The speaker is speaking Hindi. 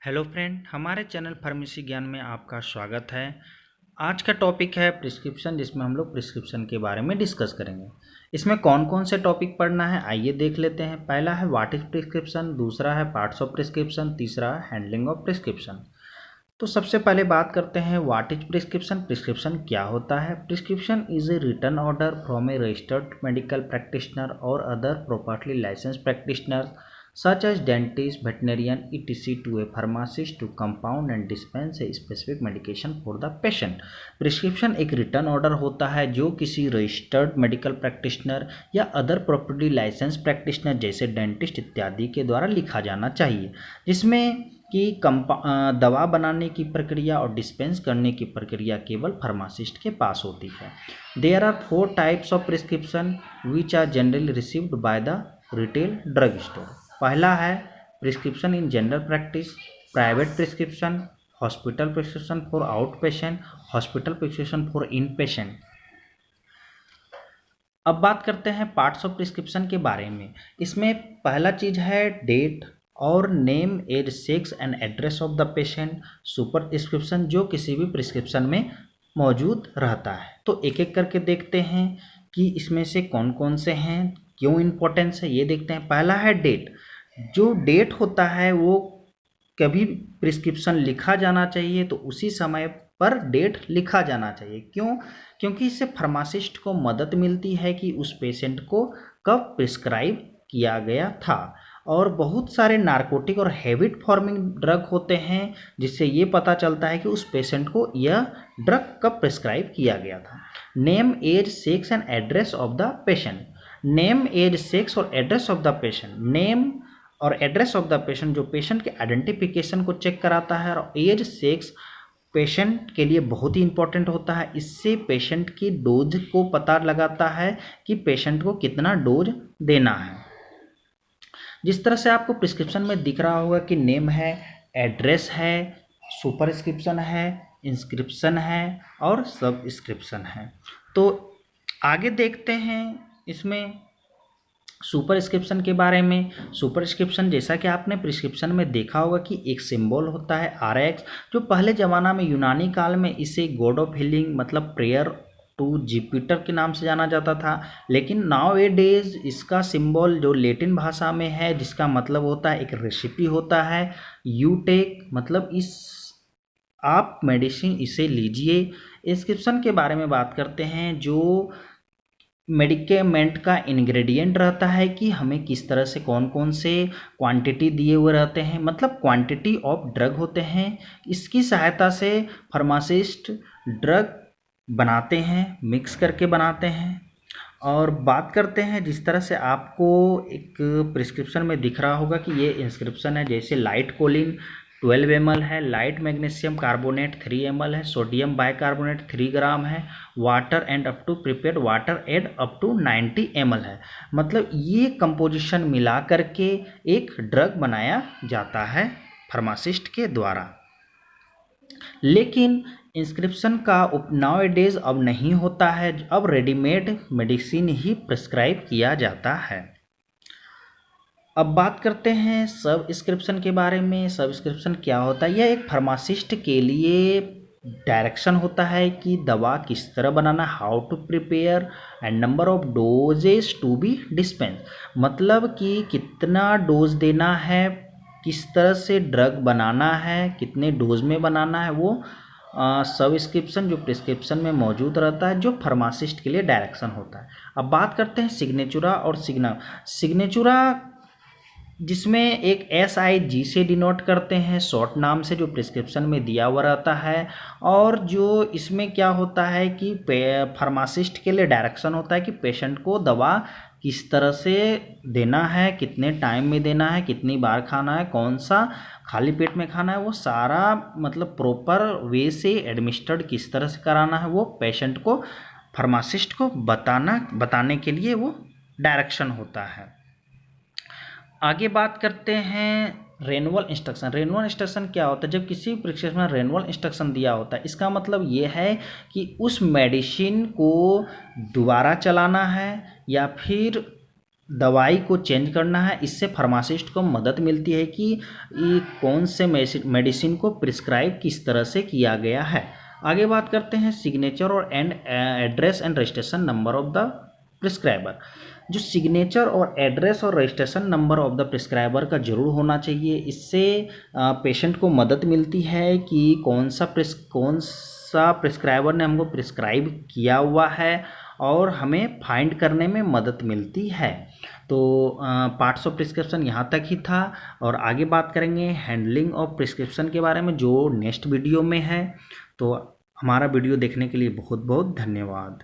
हेलो फ्रेंड, हमारे चैनल फार्मेसी ज्ञान में आपका स्वागत है। आज का टॉपिक है प्रिस्क्रिप्शन, जिसमें हम लोग प्रिस्क्रिप्शन के बारे में डिस्कस करेंगे। इसमें कौन कौन से टॉपिक पढ़ना है आइए देख लेते हैं। पहला है व्हाट इज प्रिस्क्रिप्शन, दूसरा है पार्ट्स ऑफ प्रिस्क्रिप्शन, तीसरा है हैंडलिंग ऑफ प्रिस्क्रिप्शन। तो सबसे पहले बात करते हैं व्हाट इज प्रिस्क्रिप्शन। प्रिस्क्रिप्शन क्या होता है? Prescription is a written order from a registered medical practitioner or other properly license practitioner such as dentist, veterinarian, etc. to a pharmacist to compound and dispense a specific medication for the patient. Prescription एक रिटर्न ऑर्डर होता है जो किसी रजिस्टर्ड मेडिकल प्रैक्टिशनर या अदर प्रॉपर्टी लाइसेंस प्रैक्टिशनर जैसे डेंटिस्ट इत्यादि के द्वारा लिखा जाना चाहिए, जिसमें कि दवा बनाने की प्रक्रिया और डिस्पेंस करने की प्रक्रिया केवल फार्मासिस्ट के पास होती है। There are 4 types of prescription which are generally received by the retail drug store. पहला है prescription in general practice, private prescription, hospital prescription for out patient, hospital prescription for in patient. अब बात करते हैं पार्ट्स ऑफ प्रिस्क्रिप्शन के बारे में। इसमें पहला चीज है डेट और name, age, sex and address of the patient. Superscription जो किसी भी प्रिस्क्रिप्शन में मौजूद रहता है। तो एक एक करके देखते हैं कि इसमें से कौन कौन से हैं, क्यों इम्पोर्टेंस है, ये देखते हैं। पहला है डेट। जो डेट होता है वो कभी प्रिस्क्रिप्शन लिखा जाना चाहिए तो उसी समय पर डेट लिखा जाना चाहिए। क्यों? क्योंकि इससे फार्मासिस्ट को मदद मिलती है कि उस पेशेंट को कब प्रिस्क्राइब किया गया था। और बहुत सारे नार्कोटिक और हैबिट फॉर्मिंग ड्रग होते हैं जिससे ये पता चलता है कि उस पेशेंट को यह ड्रग कब प्रिस्क्राइब किया गया था। Name, age, sex and address of the patient. Name, age, sex और address of the patient. Name और एड्रेस ऑफ द पेशेंट जो पेशेंट के आइडेंटिफिकेशन को चेक कराता है, और एज, सेक्स पेशेंट के लिए बहुत ही इंपॉर्टेंट होता है। इससे पेशेंट की डोज को पता लगाता है कि पेशेंट को कितना डोज देना है। जिस तरह से आपको प्रिस्क्रिप्शन में दिख रहा होगा कि नेम है, एड्रेस है, सुपरस्क्रिप्शन है, इंस्क्रिप्शन है और सबस्क्रिप्शन है। तो आगे देखते हैं इसमें सुपरस्क्रिप्शन के बारे में। सुपरस्क्रिप्शन जैसा कि आपने प्रिस्क्रिप्शन में देखा होगा कि एक सिंबल होता है RX, जो पहले ज़माना में यूनानी काल में इसे गॉड ऑफ हीलिंग मतलब प्रेयर टू जुपिटर के नाम से जाना जाता था। लेकिन नाउ ए डेज इसका सिंबल जो लैटिन भाषा में है, जिसका मतलब होता है एक रेसिपी होता है, यू टेक मतलब इस आप मेडिसिन इसे लीजिए। इंस्क्रिप्शन के बारे में बात करते हैं जो मेडिकेमेंट का इंग्रेडिएंट रहता है कि हमें किस तरह से कौन कौन से क्वांटिटी दिए हुए रहते हैं, मतलब क्वांटिटी ऑफ ड्रग होते हैं। इसकी सहायता से फार्मासिस्ट ड्रग बनाते हैं, मिक्स करके बनाते हैं। और बात करते हैं जिस तरह से आपको एक प्रिस्क्रिप्शन में दिख रहा होगा कि ये इंस्क्रिप्शन है, जैसे लाइट कोलिन 12 ml है, लाइट मैग्नीशियम कार्बोनेट 3 ml है, सोडियम बाइकार्बोनेट 3 ग्राम है, water and up to prepared water add up to 90 ml है। मतलब ये कंपोजिशन मिला करके एक ड्रग बनाया जाता है फार्मासिस्ट के द्वारा। लेकिन इंस्क्रिप्शन का नाउ ए डेज अब नहीं होता है, अब रेडीमेड मेडिसिन ही प्रिस्क्राइब किया जाता है। अब बात करते हैं सबस्क्रिप्शन के बारे में। सबस्क्रिप्शन क्या होता है? यह एक फार्मासिस्ट के लिए डायरेक्शन होता है कि दवा किस तरह बनाना, how to prepare and number of doses to be dispense, मतलब कि कितना डोज देना है, किस तरह से ड्रग बनाना है, कितने डोज में बनाना है, वो सबस्क्रिप्शन जो प्रिस्क्रिप्शन में मौजूद रहता है, जो फार्मासिस्ट के लिए डायरेक्शन होता है। अब बात करते हैं सिग्नेचुरा और सिग्नेचुरा जिसमें एक SIG से डिनोट करते हैं, शॉर्ट नाम से, जो प्रिस्क्रिप्शन में दिया हुआ रहता है। और जो इसमें क्या होता है कि फार्मासिस्ट के लिए डायरेक्शन होता है कि पेशेंट को दवा किस तरह से देना है, कितने टाइम में देना है, कितनी बार खाना है, कौन सा खाली पेट में खाना है, वो सारा मतलब प्रॉपर वे से एडमिनिस्ट्रेड किस तरह से कराना है, वो पेशेंट को फार्मासिस्ट को बताने के लिए वो डायरेक्शन होता है। आगे बात करते हैं रेनुअल इंस्ट्रक्शन। रेनुअल इंस्ट्रक्शन क्या होता है? जब किसी प्रिस्क्रिप्शन में रेनुअल इंस्ट्रक्शन दिया होता है, इसका मतलब ये है कि उस मेडिसिन को दोबारा चलाना है या फिर दवाई को चेंज करना है। इससे फार्मासिस्ट को मदद मिलती है कि ये कौन से मेडिसिन को प्रिस्क्राइब किस तरह से किया गया है। आगे बात करते हैं सिग्नेचर और address and registration number of the prescriber. जो सिग्नेचर और एड्रेस और registration number of the prescriber का जरूर होना चाहिए। इससे पेशेंट को मदद मिलती है कि कौन सा प्रिस्क्राइबर ने हमको प्रिस्क्राइब किया हुआ है और हमें फाइंड करने में मदद मिलती है। तो पार्ट्स ऑफ प्रिस्क्रिप्शन यहाँ तक ही था और आगे बात करेंगे हैंडलिंग ऑफ प्रिस्क्रिप्शन के बारे में जो नेक्स्ट वीडियो में है। तो हमारा वीडियो देखने के लिए बहुत बहुत धन्यवाद।